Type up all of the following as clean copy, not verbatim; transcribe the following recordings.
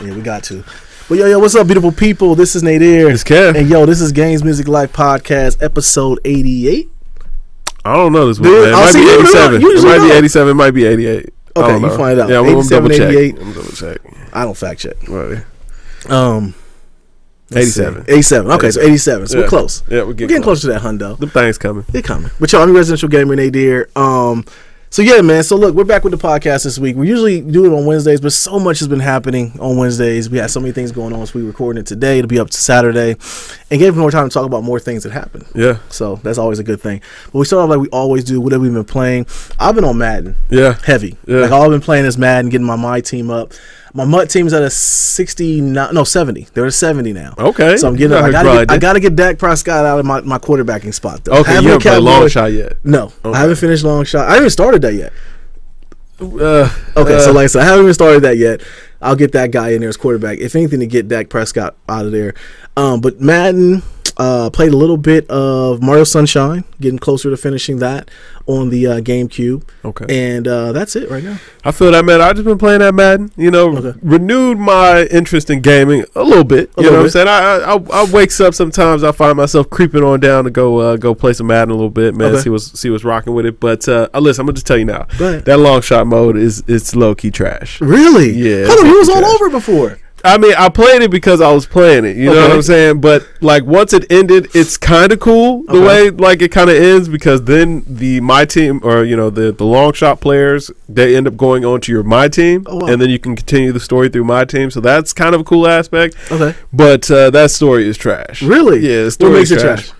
Yeah, we got to. But yo, what's up, beautiful people? This is Nadir. It's Kev. And yo, this is Games Music Life Podcast, episode 88. I don't know this one, man. It might be 87. It might be 87. It might be 88. Okay, you find out. Yeah, I'm gonna double check. 88. I'm gonna double check. I don't fact check. Right. 87. 87. Okay, so 87. So we're close. Yeah, we're getting close to that hundo. The thing's coming. They're coming. But yo, I'm your residential gamer, Nadir. So yeah, man. So look, we're back with the podcast this week. We usually do it on Wednesdays, but so much has been happening on Wednesdays. We had so many things going on, so we recording it today. It'll be up to Saturday, and gave more time to talk about more things that happened. Yeah. So that's always a good thing. But we start off like we always do. Whatever we've been playing. I've been on Madden. Yeah. Heavy. Yeah. Like all I've been playing is Madden, getting my team up. My MUT team's at a 70. They're at 70 now. Okay. So I'm getting. I gotta get Dak Prescott out of my quarterbacking spot though. Okay. You haven't played long shot yet. No, okay. I haven't finished long shot. I haven't even started that yet. So like I said, I haven't even started that yet. I'll get that guy in there as quarterback. If anything, to get Dak Prescott out of there. But Madden, played a little bit of Mario Sunshine, getting closer to finishing that on the GameCube. Okay. And that's it right now. I feel that, man. I've just been playing that Madden. Renewed my interest in gaming a little bit. You know what I'm saying? I wakes up sometimes. I find myself creeping on down to go play some Madden a little bit, man. See what's rocking with it. But listen, I'm gonna just tell you now. That long shot mode it's low key trash. Really? Yeah. Hold on, you was all over it before. I mean, I played it because I was playing it. You know what I'm saying? But like once it ended, it's kind of cool the way like it kind of ends, because then my team, or the long shot players, they end up going on to your my team, and then you can continue the story through my team. So that's kind of a cool aspect. Okay. But that story is trash. Really? Yeah. The story what makes is it trash?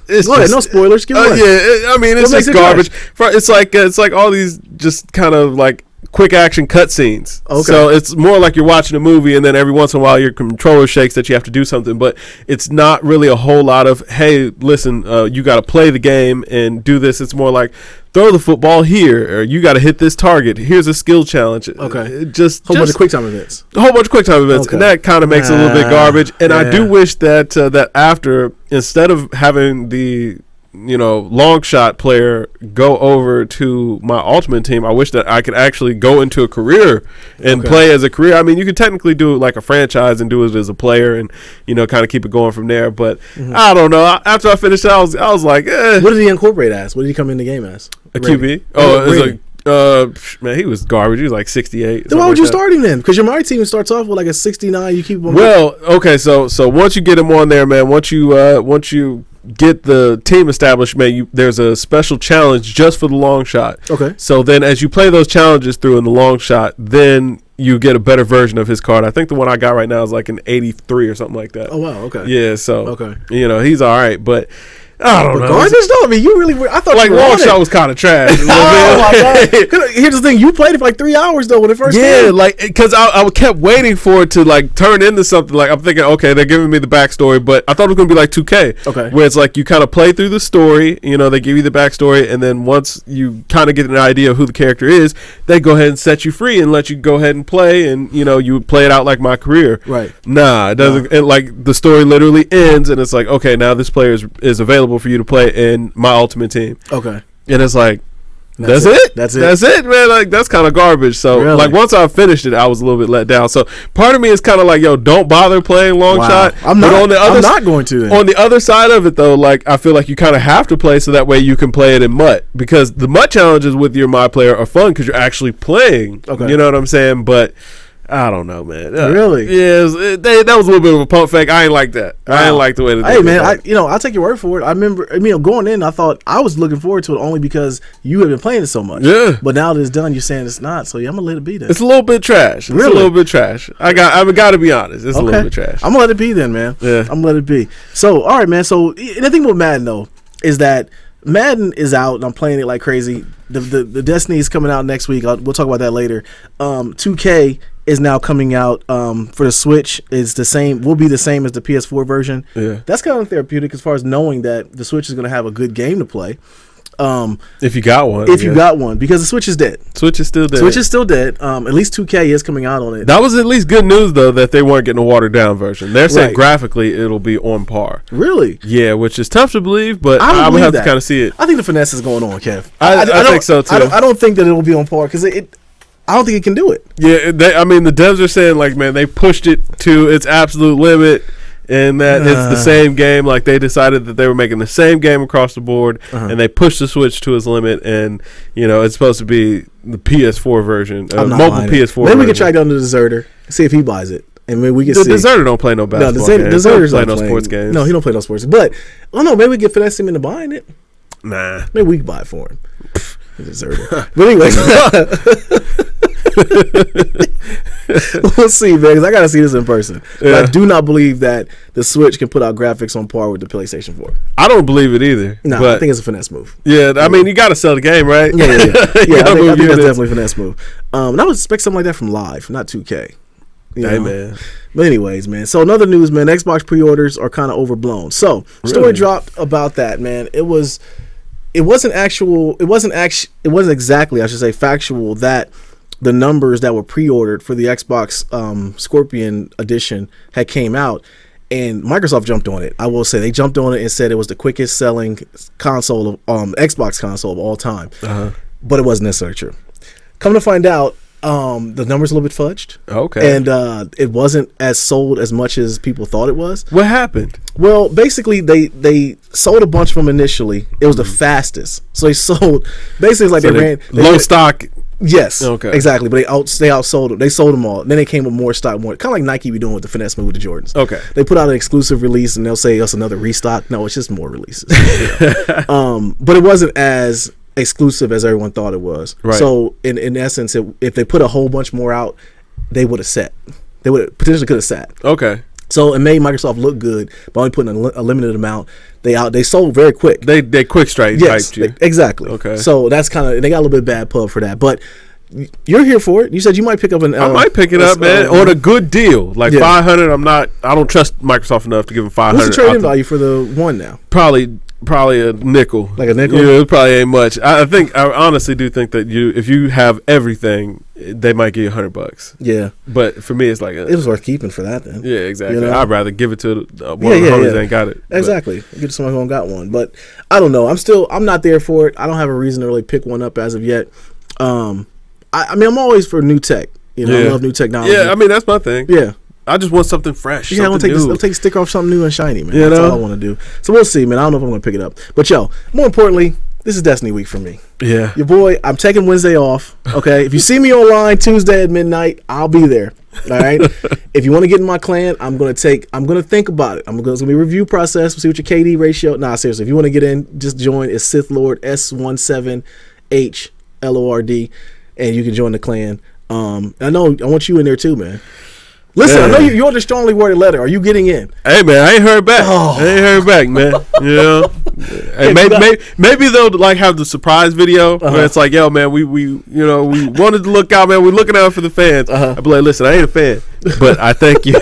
It's go ahead, no spoilers. Give away. Yeah, I mean, it's just garbage. It's like all these just kind of like quick action cutscenes. Okay. So it's more like you're watching a movie, and then every once in a while your controller shakes that you have to do something, but it's not really a whole lot of, hey, listen, you got to play the game and do this. It's more like, throw the football here, or you got to hit this target. Here's a skill challenge. Okay. Just a whole bunch of quick time events. A whole bunch of quick time events, and that kind of makes it a little bit garbage. And I do wish that that after, instead of having the long shot player go over to my ultimate team, I wish that I could actually go into a career and play as a career. I mean, you could technically do it like a franchise and do it as a player, and kind of keep it going from there. But I don't know. After I finished, I was like, eh. What did he incorporate as? What did he come in the game as? A QB? Oh, it's like, man, he was garbage. He was like 68. Then why would you start him then? Because your my team starts off with like a 69. You keep him. Well, okay, so once you get him on there, man, once you get the team established, man, there's a special challenge just for the long shot. Okay. So then as you play those challenges through in the long shot, then you get a better version of his card. I think the one I got right now is like an 83 or something like that. Oh, wow. Okay. Yeah, so he's all right, but I don't know. Garbage though. I mean, you really. I thought like long shot was kind of trash. Oh my god! Here's the thing: you played it for like 3 hours though when it first came. Yeah, like because I kept waiting for it to like turn into something. Like I'm thinking, okay, they're giving me the backstory, but I thought it was gonna be like 2K. Okay. Where it's like you kind of play through the story. They give you the backstory, and then once you kind of get an idea of who the character is, they go ahead and set you free and let you go ahead and play, and you play it out like my career. Right. Nah, it doesn't. And like the story literally ends, and it's like, okay, now this player is available for you to play in my ultimate team. Okay. And it's like, that's it? That's it, man. Like, that's kind of garbage. So, like, once I finished it, I was a little bit let down. So, part of me is kind of like, yo, don't bother playing long shot. I'm not going to. Then. On the other side of it, though, like, I feel like you kind of have to play so that way you can play it in MUT. Because the MUT challenges with your My Player are fun because you're actually playing. Okay. You know what I'm saying? But I don't know, man. Really? Yeah, that was a little bit of a pump fake. I ain't like that. Wow. I ain't like the way that. Hey, man, I'll take your word for it. I remember, going in, I thought I was looking forward to it only because you had been playing it so much. Yeah. But now that it's done, you're saying it's not. So yeah, I'm gonna let it be then. It's a little bit trash. Really? It's a little bit trash. I got to be honest. It's a little bit trash. I'm gonna let it be then, man. Yeah. I'm gonna let it be. So all right, man. So the thing with Madden though is that Madden is out and I'm playing it like crazy. The Destiny is coming out next week. We'll talk about that later. 2K is now coming out for the Switch. Is the same, will be the same as the PS4 version. Yeah, that's kind of therapeutic as far as knowing that the Switch is going to have a good game to play. If you got one, you got one, because the Switch is dead. Switch is still dead. Switch is still dead. At least 2K is coming out on it. That was at least good news though, that they weren't getting a watered down version. They're saying graphically it'll be on par. Really? Yeah, which is tough to believe, but I would have to kind of see it. I think the finesse is going on, Kev. I think so too. I don't think that it will be on par because I don't think it can do it. Yeah, I mean, the devs are saying, like, man, they pushed it to its absolute limit, and that it's the same game. Like, they decided that they were making the same game across the board, and they pushed the Switch to its limit, and, you know, it's supposed to be the PS4 version, mobile PS4 Maybe we can track down the Deserter, see if he buys it. And maybe we can see. Deserter don't play no basketball games. Deserter's don't play no sports games. No, he don't play no sports. But, I don't know, maybe we can finesse him into buying it. Nah. Maybe we can buy it for him. Deserter. But anyway. We'll see, man, because I got to see this in person. Yeah. I do not believe that the Switch can put out graphics on par with the PlayStation 4. I don't believe it either. No, I think it's a finesse move. Yeah, I mean, you got to sell the game, right? Yeah. I think that's definitely a finesse move. And I would expect something like that from Live, not 2K. Hey, man. But anyways, man. So another news, man. Xbox pre-orders are kind of overblown. So story dropped about that, man. It wasn't exactly, I should say, factual that the numbers that were pre-ordered for the Xbox Scorpion edition had came out, and Microsoft jumped on it. I will say they jumped on it and said it was the quickest selling console of Xbox console of all time. But it wasn't necessarily true. Come to find out, the numbers a little bit fudged. Okay. And it wasn't as sold as much as people thought it was. What happened? Well, basically they sold a bunch of them initially. It was the fastest. So they sold basically like they ran stock. Yes. Okay. Exactly. But they outsold them. They sold them all. Then they came with more stock, kind of like Nike be doing with the finesse move with the Jordans. Okay. They put out an exclusive release and they'll say it's another restock. No, it's just more releases. But it wasn't as exclusive as everyone thought it was. Right. So in essence, if they put a whole bunch more out, they would have sat. They would potentially could have sat. Okay. So it made Microsoft look good by only putting a limited amount. They sold very quick. They quick strike. Yes, exactly. Okay. So that's kind of, they got a little bit bad pub for that, but you're here for it. You said you might pick up an. I might pick it up, man, on a good deal, like 500. I don't trust Microsoft enough to give them 500. What's the trade-in value for the one now? Probably a nickel. Like a nickel? Yeah, it probably ain't much. I honestly do think that if you have everything, they might give you $100. Yeah. But for me, it's like it was worth keeping for that then. Yeah, exactly. You know? I'd rather give it to one of the homies that ain't got it. Exactly. Get someone who got one. But I don't know. I'm not there for it. I don't have a reason to really pick one up as of yet. I mean, I'm always for new tech. You know, I love new technology. Yeah, I mean, that's my thing. Yeah. I just want something fresh. Yeah, I'll take a sticker off something new and shiny, man. You That's know? all I want to do. So we'll see, man. I don't know if I'm going to pick it up. But, more importantly, this is Destiny week for me. Yeah. Your boy, I'm taking Wednesday off, okay? If you see me online Tuesday at midnight, I'll be there, all right? If you want to get in my clan, I'm going to think about it. It's going to be a review process. We'll see what your KD ratio. Nah, seriously. If you want to get in, just join. It's Sith Lord S17HLORD, and you can join the clan. I want you in there too, man. Listen, I know you're the strongly worded letter. Are you getting in? Hey, man, I ain't heard back. Man. You know, maybe they'll like have the surprise video where it's like, yo, man, we wanted to look out, man. We're looking out for the fans. I'll be like, listen, I ain't a fan, but I thank you.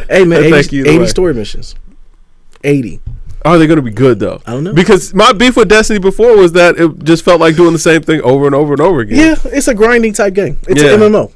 Hey, man, 80 story missions. 80. Are they going to be good though? I don't know. Because my beef with Destiny before was that it just felt like doing the same thing over and over and over again. Yeah, it's a grinding type game. It's an MMO.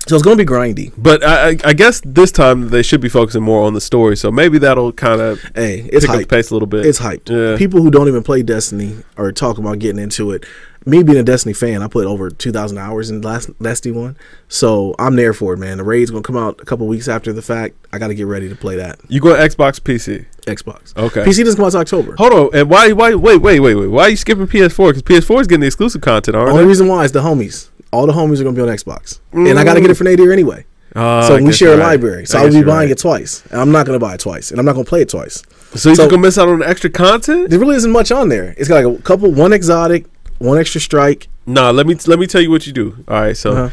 So it's going to be grindy. But I guess this time they should be focusing more on the story. So maybe that'll kind of pick up the pace a little bit. It's hyped. Yeah. People who don't even play Destiny are talking about getting into it. Me being a Destiny fan, I put over 2,000 hours in last Destiny 1. So I'm there for it, man. The raid's going to come out a couple weeks after the fact. I got to get ready to play that. You go Xbox, PC? Xbox. Okay. PC doesn't come out until October. Hold on. And wait. Why are you skipping PS4? Because PS4 is getting the exclusive content, aren't they? The only reason why is the homies. All the homies are going to be on Xbox. And I got to get it for Nadir anyway. So we share a library. So I'll be buying it twice. And I'm not going to buy it twice. And I'm not going to play it twice. So you're going to miss out on the extra content? There really isn't much on there. It's got like one exotic, one extra strike. Nah, let me tell you what you do. All right, so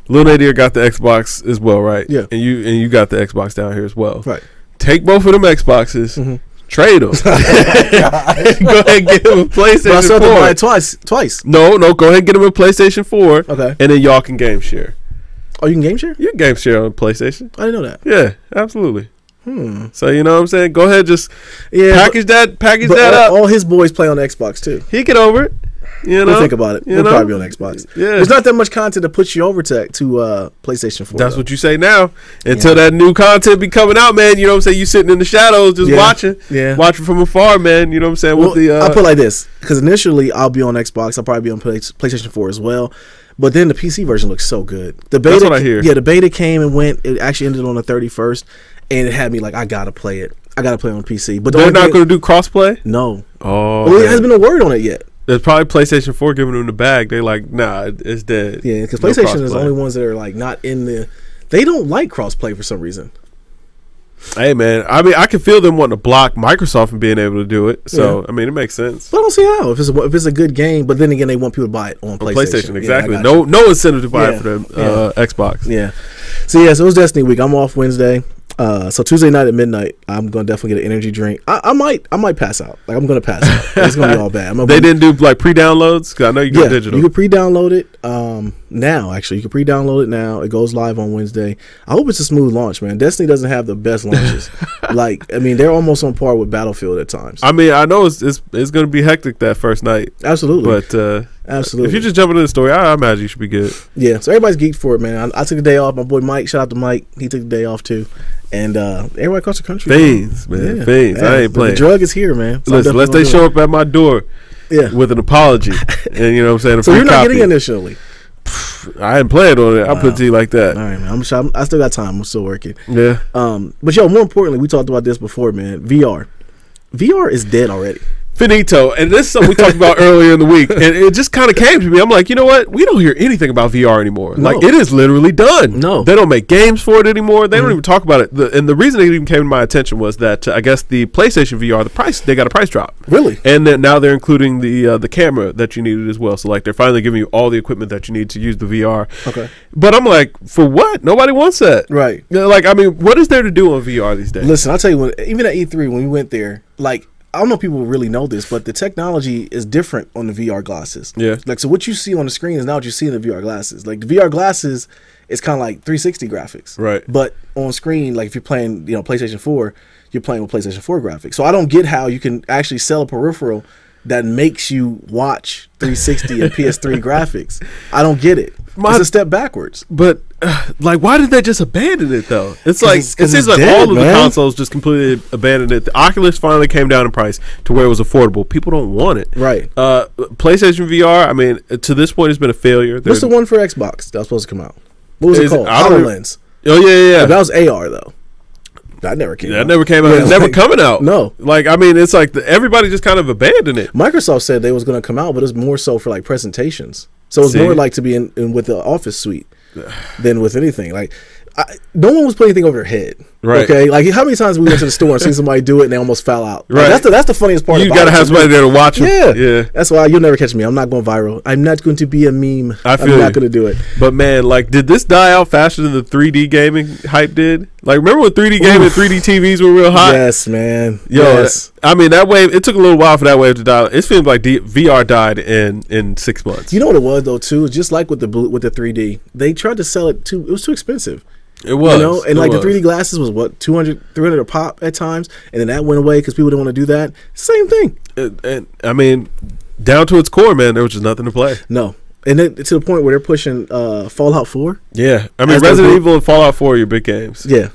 Lil Nadir got the Xbox as well, right? Yeah. And you got the Xbox down here as well. Right. Take both of them Xboxes. Trade them. Go ahead and get him a PlayStation 4. I still have to buy it twice. No, go ahead and get him a PlayStation 4. Okay. And then y'all can game share. Oh, you can game share? You can game share on PlayStation. I didn't know that. Yeah, absolutely. So you know what I'm saying? Go ahead, just package that up. All his boys play on Xbox too. He get over it. You know, think about it. We'll probably be on Xbox. Yeah, there's not that much content to put you over to PlayStation 4. That's what you say now. Until that new content be coming out, man. You know what I'm saying? You sitting in the shadows just watching from afar, man. You know what I'm saying? Well, I'll put it like this, because initially I'll be on Xbox. I'll probably be on PlayStation 4 as well. But then the PC version looks so good. The beta, that's what I hear. Yeah, the beta came and went. It actually ended on the 31st, and it had me like, I gotta play it. I gotta play it on PC. But they're not going to do crossplay. No. Oh, well, there hasn't been a word on it yet. There's probably PlayStation 4 giving them the bag. They're like, nah, it's dead. Yeah, because PlayStation is the only ones that are like not in the. They don't like crossplay for some reason. Hey man, I mean, I can feel them wanting to block Microsoft from being able to do it. So I mean, it makes sense. But I don't see how if it's a good game. But then again, they want people to buy it on PlayStation. Exactly. No incentive to buy it for the Xbox. Yeah. So it was Destiny week. I'm off Wednesday. So Tuesday night at midnight, I'm gonna definitely get an energy drink. I might pass out. Like I'm gonna pass out. It's gonna be all bad. They didn't do like pre-downloads because I know you go digital. You can pre-download it now. Actually, you can pre-download it now. It goes live on Wednesday. I hope it's a smooth launch, man. Destiny doesn't have the best launches. Like I mean, they're almost on par with Battlefield at times. I mean, I know it's gonna be hectic that first night. Absolutely, but absolutely. If you just jump into the story, I imagine you should be good. Yeah. So everybody's geeked for it, man. I took the day off. My boy Mike, shout out to Mike. He took the day off too. And everybody across the country. Fiends, man. Fiends. I ain't playing. The drug is here, man. So listen, unless they show up at my door with an apology. And you know what I'm saying? So you're not getting initially? I ain't playing on it. I'll put it to you like that. All right, man. I still got time. I'm still working. Yeah. But more importantly, we talked about this before, man. VR is dead already. Finito. And this is something we talked about earlier in the week. And it just kind of came to me. I'm like, you know what? We don't hear anything about VR anymore. No. Like, it is literally done. No. They don't make games for it anymore. They don't even talk about it. And the reason it even came to my attention was that I guess the PlayStation VR, they got a price drop. Really? And then now they're including the camera that you needed as well. So, like, they're finally giving you all the equipment that you need to use the VR. Okay. But I'm like, for what? Nobody wants that. Right. Like, I mean, what is there to do on VR these days? Listen, I'll tell you what, even at E3 when we went there, like, I don't know if people really know this, but the technology is different on the VR glasses. Yeah. Like, so what you see on the screen is not what you see in the VR glasses. Like, the VR glasses is kind of like 360 graphics. Right. But on screen, like, if you're playing, PlayStation 4, you're playing with PlayStation 4 graphics. So I don't get how you can actually sell a peripheral that makes you watch 360 and PS3 graphics. I don't get it. It's a step backwards. But like, why did they just abandon it though? It's like it seems like dead, all of the consoles just completely abandoned it. The Oculus finally came down in price to where it was affordable. People don't want it. Right. PlayStation VR, I mean, to this point, it's been a failure. What's the one for Xbox that was supposed to come out? What was it called? HoloLens. Oh yeah. That was AR though. That never came out. That never came out. It's never coming out. No. Like, I mean, it's like everybody just kind of abandoned it. Microsoft said they was going to come out, but it's more so for like presentations. So it's more like to be in with the Office suite than with anything. Like, no one was putting anything over their head. Right. Okay. Like, how many times we went to the store and seen somebody do it and they almost fell out? Right. Like, that's the funniest part. You got to have somebody there to watch them. Yeah. That's why you'll never catch me. I'm not going viral. I'm not going to be a meme. I'm not going to do it. But man, like, did this die out faster than the 3D gaming hype did? Like, remember when 3D gaming and 3D TVs were real hot? Yes, man. Yo, yes. I mean, that wave, it took a little while for that wave to die. It seems like VR died in 6 months. You know what it was though too? Just like with the 3D, they tried to sell it too. It was too expensive. It was, and like the 3D glasses was what, 200, 300 a pop at times, and then that went away because people didn't want to do that. Same thing. And I mean, down to its core, man, there was just nothing to play. No, and then to the point where they're pushing Fallout 4. Yeah, I mean, Resident Evil and Fallout 4 are your big games. Yeah.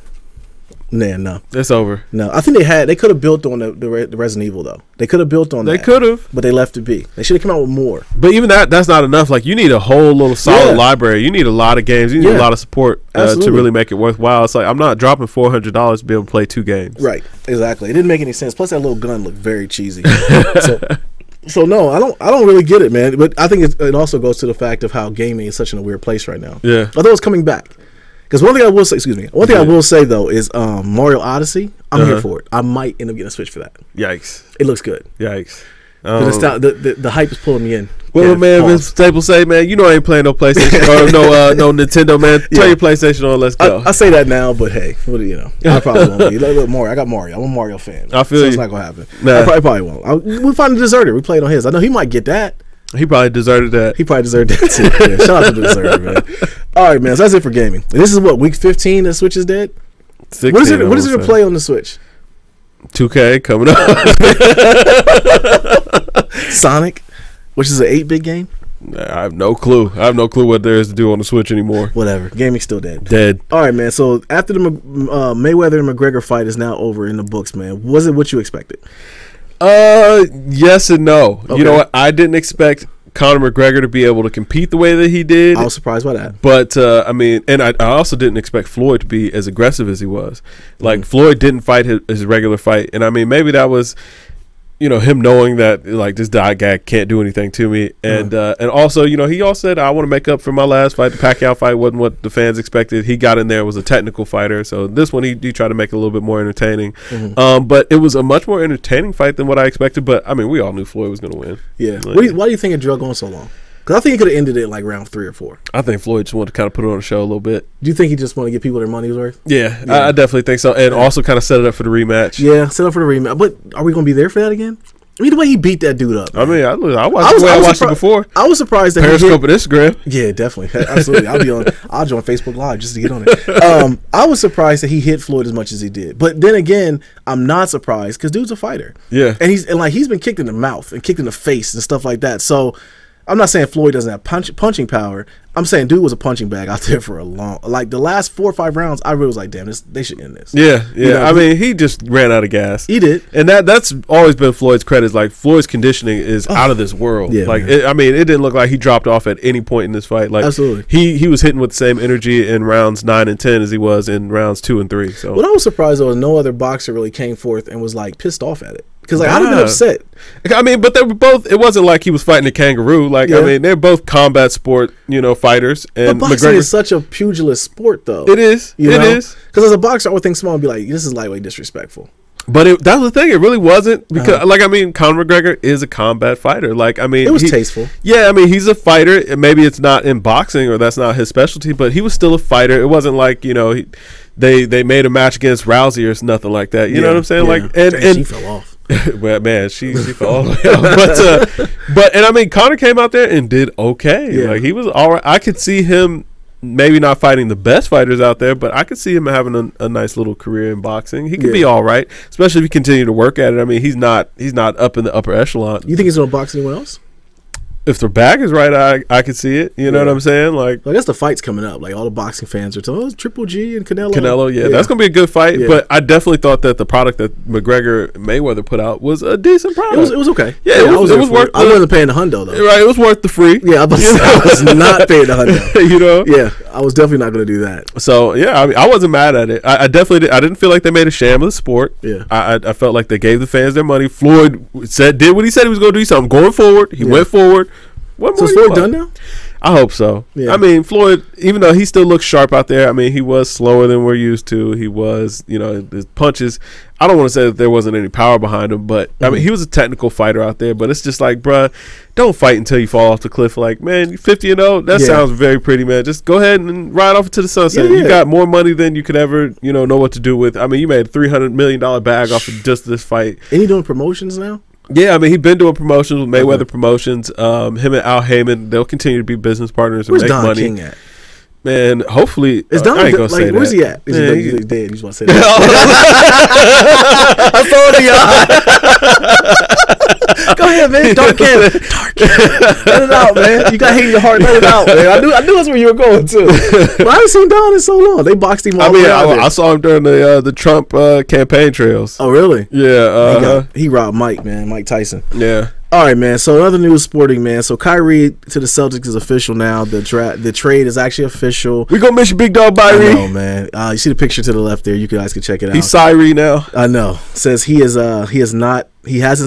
No, it's over. No, I think they could have built on the Resident Evil though. They could have built on that. They could have, but they left it be. They should have come out with more. But even that's not enough. Like, you need a whole little solid library. You need a lot of games. You need a lot of support to really make it worthwhile. It's like, I'm not dropping $400 to be able to play 2 games. Right, exactly. It didn't make any sense. Plus, that little gun looked very cheesy. So no, I don't really get it, man. But I think it also goes to the fact of how gaming is such in a weird place right now. Yeah. Although it's coming back. Because one thing I will say, though, is Mario Odyssey. I'm here for it. I might end up getting a Switch for that. Yikes! It looks good. Yikes! The hype is pulling me in. Well, man, Vince Staples say, man, you know I ain't playing no PlayStation or no Nintendo, man. Turn your PlayStation on, let's go. I say that now, but hey, what do you know? I probably won't be. Look, Mario. I got Mario. I'm a Mario fan. I feel so it's not gonna happen. Nah. I probably won't. We'll find a deserter. We played on his. I know he might get that. He probably deserted that. He probably deserved that too. Yeah, shout out to the deserter, man. All right, man. So that's it for gaming. This is what, week 15 the Switch is dead? 16, what is it to play on the Switch? 2K coming up. Sonic, which is an 8-bit game? I have no clue. I have no clue what there is to do on the Switch anymore. Whatever. Gaming's still dead. Dead. All right, man. So after the Mayweather and McGregor fight is now over in the books, man, was it what you expected? Yes and no. Okay. You know what? I didn't expect Conor McGregor to be able to compete the way that he did. I was surprised by that. But, I mean, and I also didn't expect Floyd to be as aggressive as he was. Like, Floyd didn't fight his regular fight. And, I mean, maybe that was, you know, him knowing that, like, this guy can't do anything to me. And and also, you know, he also said, I want to make up for my last fight. The Pacquiao fight wasn't what the fans expected. He got in there, was a technical fighter. So this one, he tried to make it a little bit more entertaining. But it was a much more entertaining fight than what I expected. But, I mean, we all knew Floyd was going to win. Yeah. Like, why do you think it drug on so long? Because I think he could have ended it like round 3 or 4. I think Floyd just wanted to kind of put it on the show a little bit. Do you think he just wanted to give people their money's worth? Yeah. I definitely think so. And also kind of set it up for the rematch. Yeah, set up for the rematch. But are we going to be there for that again? I mean, the way he beat that dude up. Man. I mean, I watched it before. I was surprised that Periscope and Instagram. Yeah, definitely, absolutely. I'll join Facebook Live just to get on it. I was surprised that he hit Floyd as much as he did. But then again, I'm not surprised because dude's a fighter. Yeah, and he's been kicked in the mouth and kicked in the face and stuff like that. So I'm not saying Floyd doesn't have punching power. I'm saying dude was a punching bag out there for a long, like the last 4 or 5 rounds. I really was like, damn, they should end this. Yeah. You know, I mean, he just ran out of gas. He did, and that's always been Floyd's credit. Like Floyd's conditioning is out of this world. Yeah, like I mean, it didn't look like he dropped off at any point in this fight. Like absolutely, he was hitting with the same energy in rounds 9 and 10 as he was in rounds 2 and 3. So what I was surprised though is no other boxer really came forth and was like pissed off at it. Because like I'd have been upset. I mean, but they were both. It wasn't like he was fighting a kangaroo. Like I mean, they're both combat sport, you know, fighters. And but boxing is such a pugilist sport, though. It is. It is. Because as a boxer, I would think small and be like, "This is lightweight disrespectful." But that was the thing. It really wasn't because, like, I mean, Conor McGregor is a combat fighter. Like, I mean, it was tasteful. Yeah, I mean, he's a fighter. Maybe it's not in boxing or that's not his specialty, but he was still a fighter. It wasn't like, you know, they made a match against Rousey or something like that. You know what I'm saying? Like, and she fell off. Well, man, she fell all the way off. But I mean, Conor came out there and did okay. Yeah. Like, he was all right. I could see him maybe not fighting the best fighters out there, but I could see him having a nice little career in boxing. He could be all right, especially if he continue to work at it. I mean, he's not up in the upper echelon. You think he's going to box anyone else? If their bag is right, I could see it. You know what I'm saying? Like, I guess the fight's coming up. Like all the boxing fans are telling, Triple G and Canelo. Canelo, that's gonna be a good fight. Yeah. But I definitely thought that the product that McGregor Mayweather put out was a decent product. It was okay. Yeah, it was worth. I wasn't paying the hundo though. Right, it was worth the free. Yeah, I was not paying the hundo. You know? Yeah, I was definitely not gonna do that. So yeah, I mean, I wasn't mad at it. I definitely I didn't feel like they made a sham of the sport. Yeah, I felt like they gave the fans their money. Floyd did what he said he was gonna do. Something going forward. He went forward. So is Floyd done now? I hope so. Yeah. I mean, Floyd, even though he still looks sharp out there, I mean, he was slower than we're used to. He was, you know, his punches. I don't want to say that there wasn't any power behind him, but I mean, he was a technical fighter out there. But it's just like, bruh, don't fight until you fall off the cliff. Like, man, you're 50-0. That sounds very pretty, man. Just go ahead and ride off into the sunset. You got more money than you could ever, you know what to do with. I mean, you made a $300 million bag off of just this fight. And he doing promotions now? Yeah, I mean, he's been doing promotions with Mayweather Promotions. Him and Al Heyman, they'll continue to be business partners and make Don money. King at? Man, hopefully, is Don I ain't gonna say where's that. He at? Is man, he dead? You just want to say that? I saw the Go ahead, man. Dark King. Let it out, man. You got hate in your heart. Let it out, man. I knew that's where you were going to. But I haven't seen Don in so long. They boxed him all the way out there. I saw him during the Trump campaign trails. Oh, really? Yeah. He robbed Mike Tyson. Yeah. All right, man. So another news sporting, man. So Kyrie to the Celtics is official now. The trade is actually official. We gonna miss you, big dog, Kyrie. I know, man. You see the picture to the left there. You guys can check it out. He's Kyrie now. I know. Says he hasn't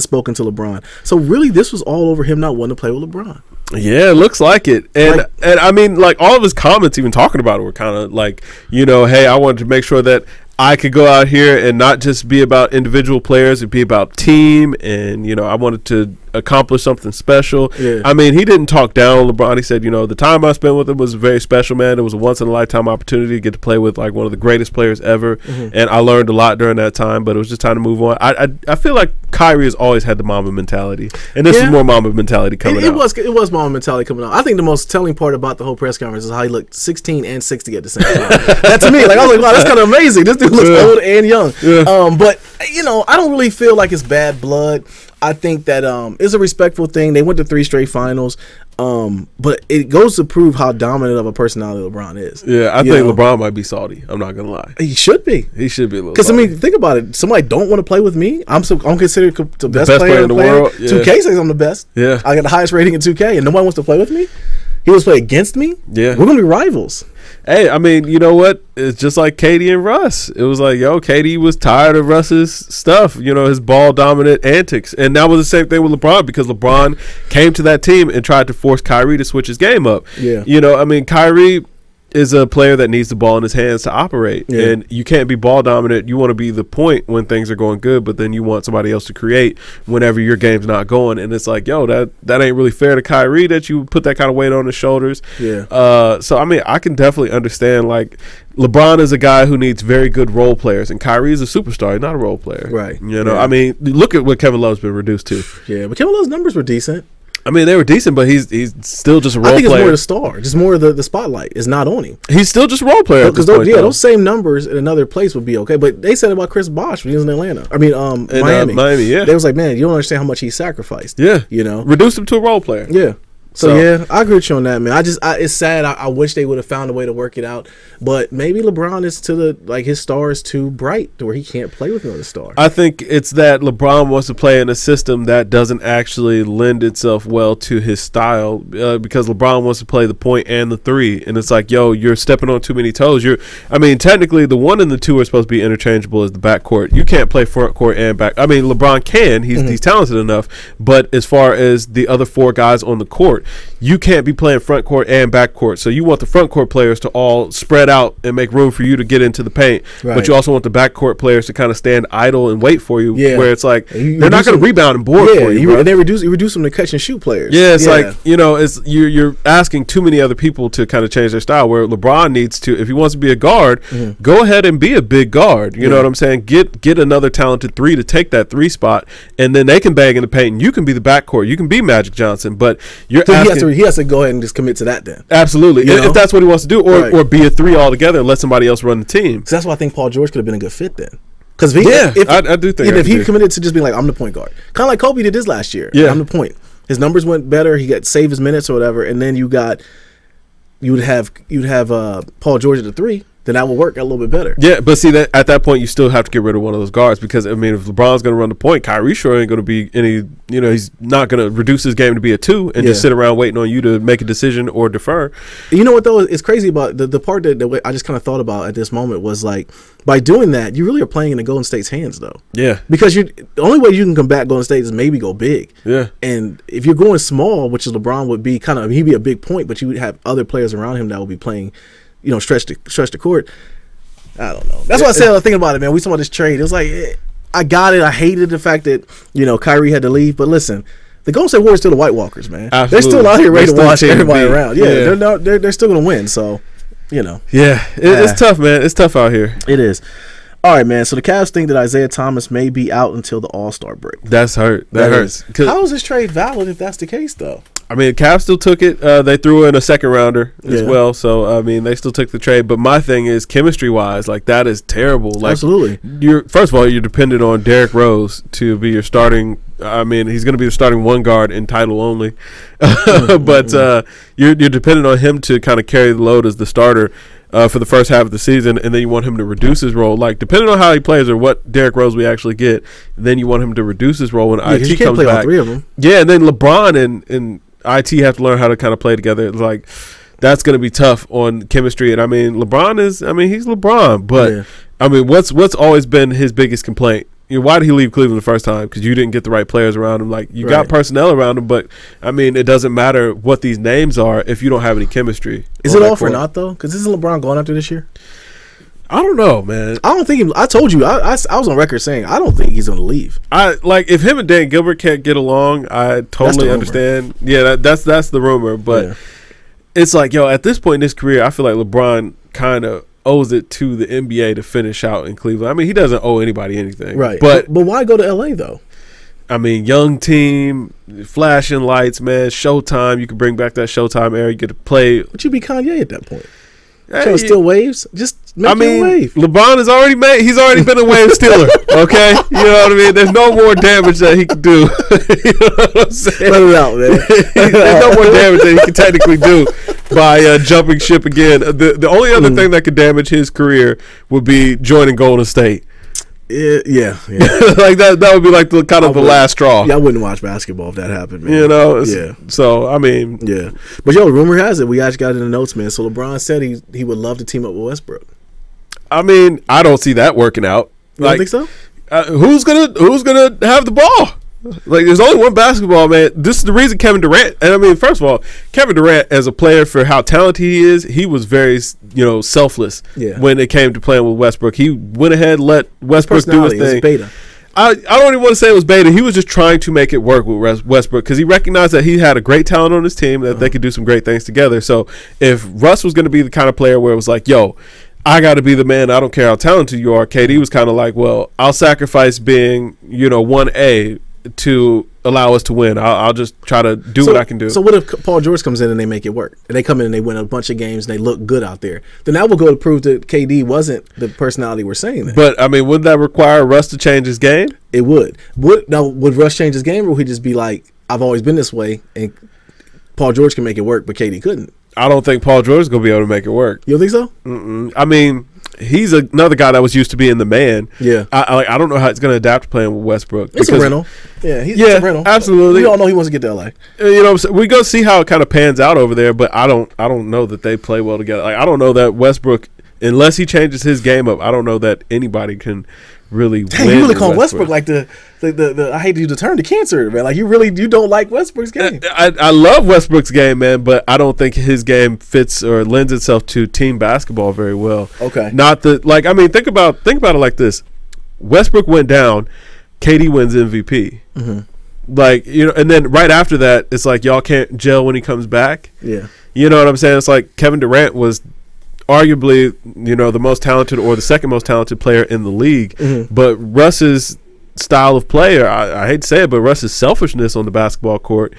spoken to LeBron. So really, this was all over him not wanting to play with LeBron. Yeah, it looks like it. And I mean, like, all of his comments even talking about it were kind of like, hey, I wanted to make sure that I could go out here and not just be about individual players, it'd be about team, and I wanted to accomplish something special. Yeah. I mean, he didn't talk down on LeBron. He said, the time I spent with him was very special, man. It was a once in a lifetime opportunity to get to play with like one of the greatest players ever, and I learned a lot during that time. But it was just time to move on. I feel like Kyrie has always had the Mamba mentality, and this is more Mamba mentality coming out. It was Mamba mentality coming out. I think the most telling part about the whole press conference is how he looked 16 and 60 at the same time. That to me, like, I was like, wow, that's kind of amazing. This dude looks old and young. Yeah. But I don't really feel like it's bad blood. I think that it's a respectful thing. They went to 3 straight finals. But it goes to prove how dominant of a personality LeBron is. Yeah, I think LeBron might be salty. I'm not gonna lie. He should be. He should be a little. Because I mean, think about it. Somebody don't want to play with me. I'm considered the best player in the world. Yeah. 2K says I'm the best. Yeah, I got the highest rating in 2K, and nobody wants to play with me. He wants to play against me. Yeah, we're gonna be rivals. Hey, I mean, you know what? It's just like KD and Russ. It was like, yo, KD was tired of Russ's stuff, his ball dominant antics. And that was the same thing with LeBron, because LeBron came to that team and tried to force Kyrie to switch his game up. Yeah. I mean, Kyrie is a player that needs the ball in his hands to operate. Yeah. And you can't be ball dominant. You want to be the point when things are going good, but then you want somebody else to create whenever your game's not going. And it's like, yo, that ain't really fair to Kyrie that you put that kind of weight on his shoulders. Yeah. So, I mean, I can definitely understand, like, LeBron is a guy who needs very good role players, and Kyrie is a superstar. He's not a role player. Right. I mean, look at what Kevin Love's been reduced to. Yeah, but Kevin Love's numbers were decent. I mean, they were decent, but he's still just a role player. I think it's more the star, just more of the spotlight is not on him. He's still just a role player. Because those same numbers in another place would be okay. But they said about Chris Bosh when he was in Atlanta. I mean, Miami. Miami, yeah. They was like, man, you don't understand how much he sacrificed. Yeah, reduced him to a role player. Yeah. So yeah, I agree with you on that, man. It's sad. I wish they would have found a way to work it out, but maybe LeBron is his star is too bright to where he can't play with another star. I think it's that LeBron wants to play in a system that doesn't actually lend itself well to his style, because LeBron wants to play the point and the three, and it's like, yo, you're stepping on too many toes. I mean, technically, the 1 and the 2 are supposed to be interchangeable as the backcourt. You can't play front court and back. I mean, LeBron can. He's talented enough, but as far as the other 4 guys on the court, you can't be playing front court and back court. So you want the front court players to all spread out and make room for you to get into the paint. Right. But you also want the back court players to kind of stand idle and wait for you, where it's like they're not going to rebound and board for you. And they reduce them to catch and shoot players. Yeah, it's like, it's you're asking too many other people to kind of change their style, where LeBron needs to, if he wants to be a guard, go ahead and be a big guard. You know what I'm saying? Get another talented 3 to take that 3 spot, and then they can bang in the paint, and you can be the backcourt. You can be Magic Johnson, but you're he has to go ahead and just commit to that then. Absolutely. If that's what he wants to do, or be a 3 altogether and let somebody else run the team. So that's why I think Paul George could have been a good fit then. Because I do think if he committed to just being like, I'm the point guard, kind of like Kobe did his last year. Yeah, I'm the point. His numbers went better. He got saved his minutes or whatever, and then you'd have Paul George at the 3. Then that will work a little bit better. Yeah, but see, that at that point you still have to get rid of one of those guards, because I mean, if LeBron's going to run the point, Kyrie sure ain't going to be any. He's not going to reduce his game to be a 2 and just sit around waiting on you to make a decision or defer. You know what though? It's crazy about the part that I just kind of thought about at this moment was like, by doing that, you really are playing in the Golden State's hands though. Yeah. Because the only way you can combat Golden State is maybe go big. Yeah. And if you're going small, which is LeBron would be he'd be a big point, but you would have other players around him that would be playing, stretch the court. I don't know. That's what I said. I was thinking about it, man. We talking about this trade. It was like, I got it. I hated the fact that Kyrie had to leave. But listen, the Golden State Warriors still the White Walkers, man. Absolutely. They're still out here ready to wash everybody around. Yeah, they're still gonna win. So, Yeah, it's tough, man. It's tough out here. It is. All right, man. So the Cavs think that Isaiah Thomas may be out until the All-Star break. That's hurt. That hurts. How is this trade valid if that's the case, though? I mean, Cavs still took it. They threw in a second rounder as well. So, I mean, they still took the trade. But my thing is, chemistry-wise, like, that is terrible. Like, absolutely. First of all, you're dependent on Derrick Rose to be your starting. I mean, he's going to be the starting 1 guard in title only. But you're dependent on him to kind of carry the load as the starter for the first half of the season, and then you want him to reduce his role. Like, depending on how he plays or what Derrick Rose we actually get, then you want him to reduce his role when IT comes back. All 3 of them. Yeah, and then LeBron and IT have to learn how to kind of play together. It's like, that's going to be tough on chemistry. And I mean, he's LeBron, but I mean, what's always been his biggest complaint? Why did he leave Cleveland the first time? Because you didn't get the right players around him. Like, you got personnel around him, but I mean, it doesn't matter what these names are if you don't have any chemistry. Is it all for naught though? Because isn't LeBron going after this year? I don't know, man. I don't think I told you. I was on record saying I don't think he's going to leave. If him and Dan Gilbert can't get along, I totally understand. Yeah, that's the rumor. But it's like, at this point in his career, I feel like LeBron kind of owes it to the NBA to finish out in Cleveland. I mean, he doesn't owe anybody anything. Right. But why go to LA though? I mean, young team, flashing lights, man. Showtime. You can bring back that Showtime era. You get to play. But you be Kanye at that point. Trying to steal waves? Just make your wave. LeBron has already made. He's already been a wave stealer. Okay, you know what I mean. There's no more damage that he can do. You know what I'm saying? Let it out, man. There's no more damage that he can technically do by jumping ship again. The only other thing that could damage his career would be joining Golden State. Yeah. Like that would be like the kind of the last straw. Yeah, I wouldn't watch basketball if that happened, man. You know, so I mean, yeah. But yo, rumor has it we actually got it in the notes, man. So LeBron said he would love to team up with Westbrook. I mean, I don't see that working out. You don't think so? Who's gonna have the ball? Like, there's only one basketball, man. This is the reason Kevin Durant. And I mean, first of all, Kevin Durant, as a player, for how talented he is, he was very, selfless when it came to playing with Westbrook. He went ahead, let Westbrook do his thing. Beta. I don't even want to say it was beta. He was just trying to make it work with Westbrook because he recognized that he had a great talent on his team, that they could do some great things together. So if Russ was going to be the kind of player where it was like, yo, I got to be the man, I don't care how talented you are, KD was kind of like, well, I'll sacrifice being, 1A to allow us to win. I'll just try to do what I can do. So what if Paul George comes in and they make it work? And they come in and they win a bunch of games and they look good out there. Then that will go to prove that KD wasn't the personality we're saying that. But, I mean, wouldn't that require Russ to change his game? It would. Would Russ change his game, or would he just be like, I've always been this way, and Paul George can make it work, but KD couldn't? I don't think Paul George is going to be able to make it work. You don't think so? Mm-mm. I mean, he's another guy that was used to being the man. Yeah. I don't know how he's going to adapt to playing with Westbrook. It's a rental. Yeah, it's a rental. Absolutely. We all know he wants to get to LA. We go see how it kind of pans out over there, but I don't know that they play well together. Like, I don't know that Westbrook, unless he changes his game up, I don't know that anybody can really win. You really call Westbrook like the I hate to use the term, the cancer, man. Like, you don't like Westbrook's game. I love Westbrook's game, man, but I don't think his game fits or lends itself to team basketball very well. Okay. Think about it like this. Westbrook went down, KD wins MVP. Mm-hmm. And then right after that, it's like y'all can't gel when he comes back. Yeah. You know what I'm saying? It's like Kevin Durant was arguably, the most talented or the second most talented player in the league. Mm-hmm. But Russ's style of play, I hate to say it, but Russ's selfishness on the basketball court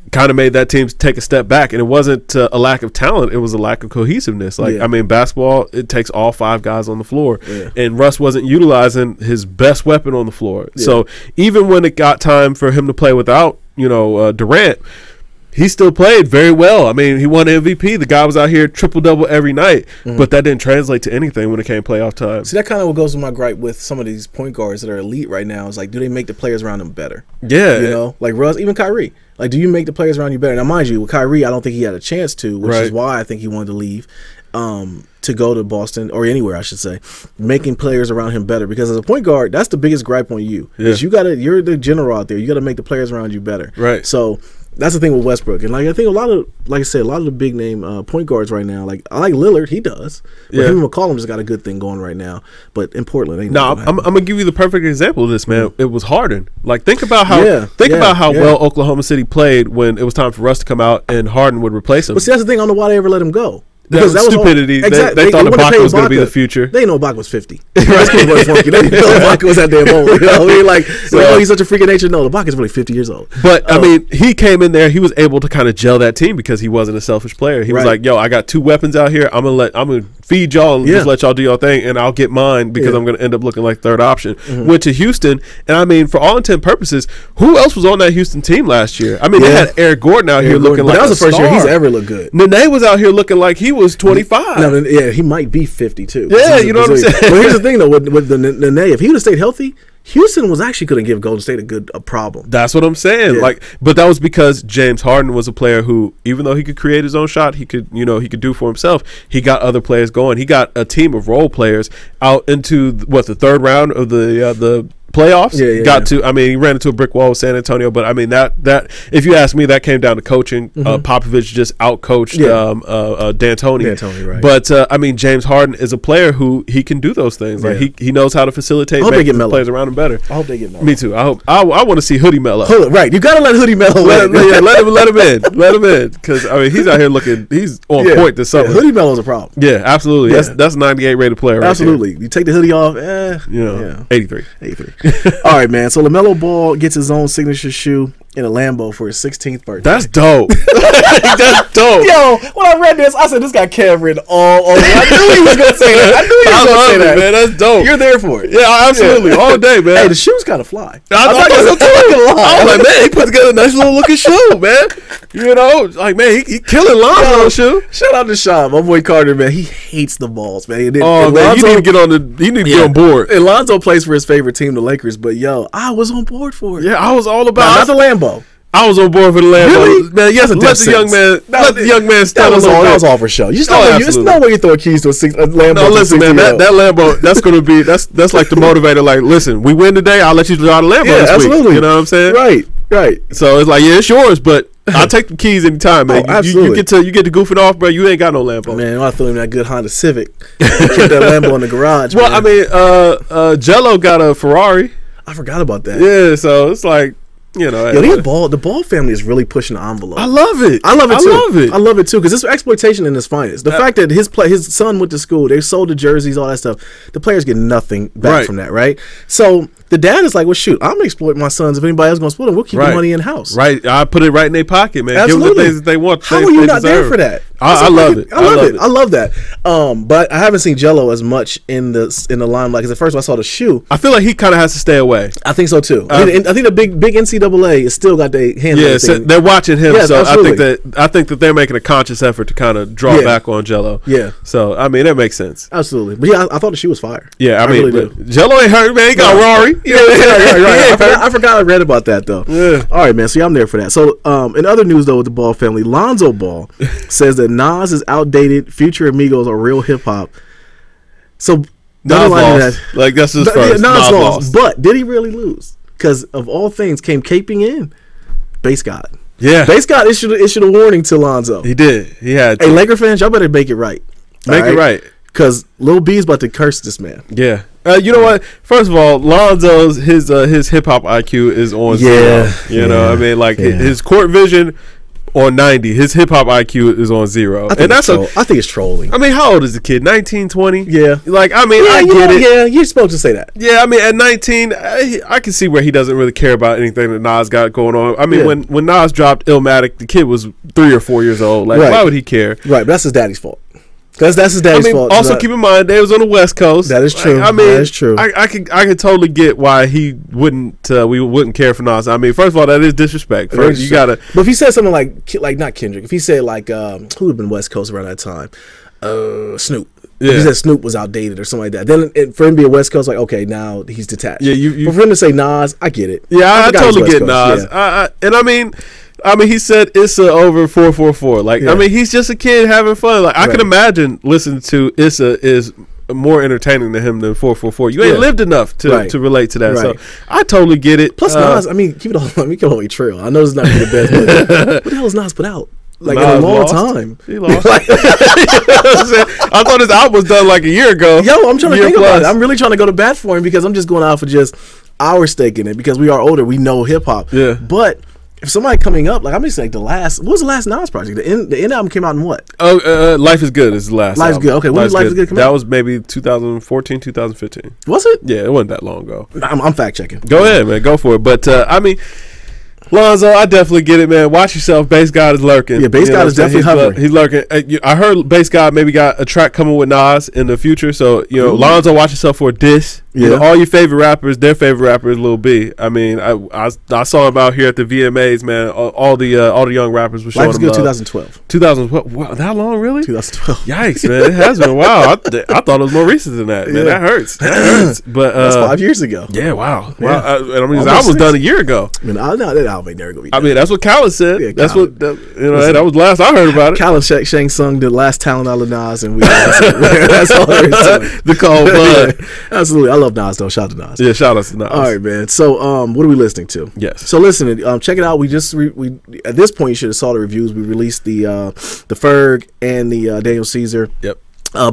kind of made that team take a step back. And it wasn't a lack of talent, it was a lack of cohesiveness. Basketball, it takes all five guys on the floor. Yeah. And Russ wasn't utilizing his best weapon on the floor. Yeah. So even when it got time for him to play without, Durant, he still played very well. I mean, he won MVP. The guy was out here triple-double every night, but that didn't translate to anything when it came playoff time. See, that kind of what goes with my gripe with some of these point guards that are elite right now is, like, do they make the players around them better? Yeah. Like Russ, even Kyrie. Like, do you make the players around you better? Now, mind you, with Kyrie, I don't think he had a chance to, which is why I think he wanted to leave to go to Boston, or anywhere, I should say, making players around him better. Because as a point guard, that's the biggest gripe on you. Yeah. You're the general out there. You got to make the players around you better. Right. So that's the thing with Westbrook. And I think a lot of the big name point guards right now, like, I like Lillard, he does. But him and McCollum just got a good thing going right now. But in Portland, I'm gonna give you the perfect example of this, man. It was Harden. Like, think about how well Oklahoma City played when it was time for Russ to come out and Harden would replace him. But see, that's the thing. I don't know why they ever let him go. Because that was stupidity. They thought Ibaka was going to be the future. They didn't know Ibaka was 50. They didn't know Ibaka was that damn old. You know what I mean? Like, he's such a freak of nature. No, Ibaka's really 50 years old. But, I mean, he came in there. He was able to kind of gel that team because he wasn't a selfish player. He was like, yo, I got two weapons out here. I'm going to feed y'all and just let y'all do y'all thing, and I'll get mine because I'm going to end up looking like third option. Went to Houston, and I mean, for all intent and purposes, who else was on that Houston team last year? I mean, they had Eric Gordon out here looking like a star. That was the first year he's ever looked good. Nene was out here looking like he was 25. No, he might be 50 too. Yeah, you know what I'm saying? But here's the thing, though, with the Nene, if he would have stayed healthy, Houston was actually going to give Golden State a problem. That's what I'm saying. Yeah. But that was because James Harden was a player who, even though he could create his own shot, he could do for himself. He got other players going. He got a team of role players out into the third round of the playoffs. He ran into a brick wall with San Antonio, but I mean that if you ask me, that came down to coaching. Popovich just outcoached D'Antoni. Right. But I mean, James Harden is a player who he can do those things. Like he knows how to facilitate, make the players around him better. I hope they get Melo. Me too. I want to see Hoodie Melo. Right, you gotta let Hoodie Melo. Let him in, because I mean he's out here looking. He's on point to something. Hoodie Melo's a problem. Yeah, absolutely. Yeah. That's 98 rated player. Absolutely. Right, you take the hoodie off. 83. All right, man. So LaMelo Ball gets his own signature shoe. in a Lambo for his 16th birthday. That's dope. That's dope. Yo, when I read this, I said, this got Kev written all over. I knew he was going to say that. I knew he was going to say that. Man, that's dope. You're there for it. Yeah, absolutely. Yeah. All day, man. Hey, the shoe's kind of fly. I was like, man, he put together a nice little looking shoe, man. You know, like, man, he killing Lonzo shoe. Shout out to Sean, my boy Carter, man. He hates the balls, man. Man, you need to get on get on board. And Lonzo plays for his favorite team, the Lakers, but yo, I was on board for it. Yeah, I was all about not the Lambo. I was on board for the Lambo. Really? Man, yes, let the young man stand on that was all for show. There's no way you throw keys to a Lambo. No, listen, man, that Lambo, that's gonna be that's like the motivator. Like, listen, we win today, I'll let you drive the Lambo this absolutely. week. You know what I'm saying? Right. So it's like, yeah, it's yours, but I'll take the keys anytime, man. You get to goofing off, bro. You ain't got no Lambo. Man, I threw him that good Honda Civic. Keep that Lambo in the garage. Well, man. I mean, Jello got a Ferrari. I forgot about that. Yeah, so it's like, you know, the Ball family is really pushing the envelope. I love it. I love it too because it's exploitation in its finest. The fact that his son went to school, they sold the jerseys, all that stuff. The players get nothing back from that, right? So the dad is like, well, shoot, I'm gonna exploit my sons. If anybody else gonna exploit them, we'll keep the money in house. Right, I put it right in their pocket, man. Absolutely. Give them the things that they want. How are you not there for that? I love it. I love that. But I haven't seen Jello as much in the limelight because at first when I saw the shoe, I feel like he kind of has to stay away. I think so too. I think the big NCAA is still got their hands. Yeah, so they're watching him. Yes, so absolutely. I think that they're making a conscious effort to kind of draw back on Jello. Yeah. So I mean that makes sense. Absolutely. But yeah, I thought the shoe was fire. Yeah, I mean, really Jello ain't hurt, man. He got Rory. Right. I forgot I read about that though. Yeah. All right, man. So yeah, I'm there for that. So in other news though, with the Ball family, Lonzo Ball says that Nas is outdated. Future Amigos are real hip hop. So Nas lost. Like that's his first. Nas lost. But did he really lose? Because of all things, came caping in Base God. Yeah, Base God issued a warning to Lonzo. He did. He had. Hey, Laker fans, y'all better make it right. Make it right. Because Lil B is about to curse this man. Yeah. You know what? First of all, Lonzo's his hip hop IQ is on zero. You know, I mean, like his court vision on 90. His hip hop IQ is on 0. I think it's trolling. I mean, how old is the kid? 19, 20? Yeah. Like, I mean, I get it. Yeah, you're supposed to say that. Yeah, I mean, at 19, I can see where he doesn't really care about anything that Nas got going on. I mean, when Nas dropped Illmatic, the kid was 3 or 4 years old. Like, why would he care? Right, but that's his daddy's fault. That's his daddy's fault. Also, keep in mind they was on the West Coast. That is true. I mean, that is true. I can totally get why he wouldn't. We wouldn't care for Nas. I mean, first of all, that is disrespect. First, you gotta. But if he said something like not Kendrick, if he said like who would have been West Coast around that time, Snoop. Yeah. If he said Snoop was outdated or something like that, then for him to be a West Coast, like okay, now he's detached. Yeah, but for him to say Nas, I get it. Yeah, I totally get Nas. Yeah. And I mean, he said Issa over 444. Like, I mean, he's just a kid having fun. Like, I can imagine listening to Issa is more entertaining to him than 444. You ain't lived enough to relate to that. Right. So I totally get it. Plus, Nas, I mean, keep it all way trail. I know it's not the best, but what the hell has Nas put out? Like Nas in a long time. He lost. I thought his album was done like a year ago. Yo, I'm trying to think about it. I'm really trying to go to bat for him because I'm just going out for just our stake in it because we are older. We know hip hop. Yeah. But if somebody coming up, like I'm just like what was the last Nas project? The end album came out in what? Oh, Life is Good is the last. Life's Good. Okay, when did Life is Good come out? That was maybe 2014, 2015. Was it? Yeah, it wasn't that long ago. I'm fact checking. Go ahead, man. Go for it. But I mean, Lonzo, I definitely get it, man. Watch yourself. Base God is lurking. Yeah, Base God is definitely hovering. He's lurking. I heard Base God maybe got a track coming with Nas in the future. So, Lonzo, watch yourself for a diss. You know, all your favorite rappers, their favorite rapper is Lil B. I mean, I saw him out here at the VMAs, man. All the young rappers were showing him love. 2012. 2012. Wow, that long, really? 2012. Yikes, man. It has been a while. I thought it was more recent than that, man. That hurts. That hurts. But that's 5 years ago. Yeah, wow. Yeah. His album was done a year ago. I mean, that album ain't never gonna be done. I mean, that's what Khaled said. Yeah, that's what that was the last I heard about it. Khaled Shang sung the last talent out of Nas, and that's all there is to it. The cold blood. Yeah, absolutely. I love Nas though. Shout out to Nas. Yeah, shout out to Nas. All right, man. So, what are we listening to? Yes. So, listen. Check it out. We just we at this point you should have saw the reviews. We released the Ferg and the Daniel Caesar. Yep.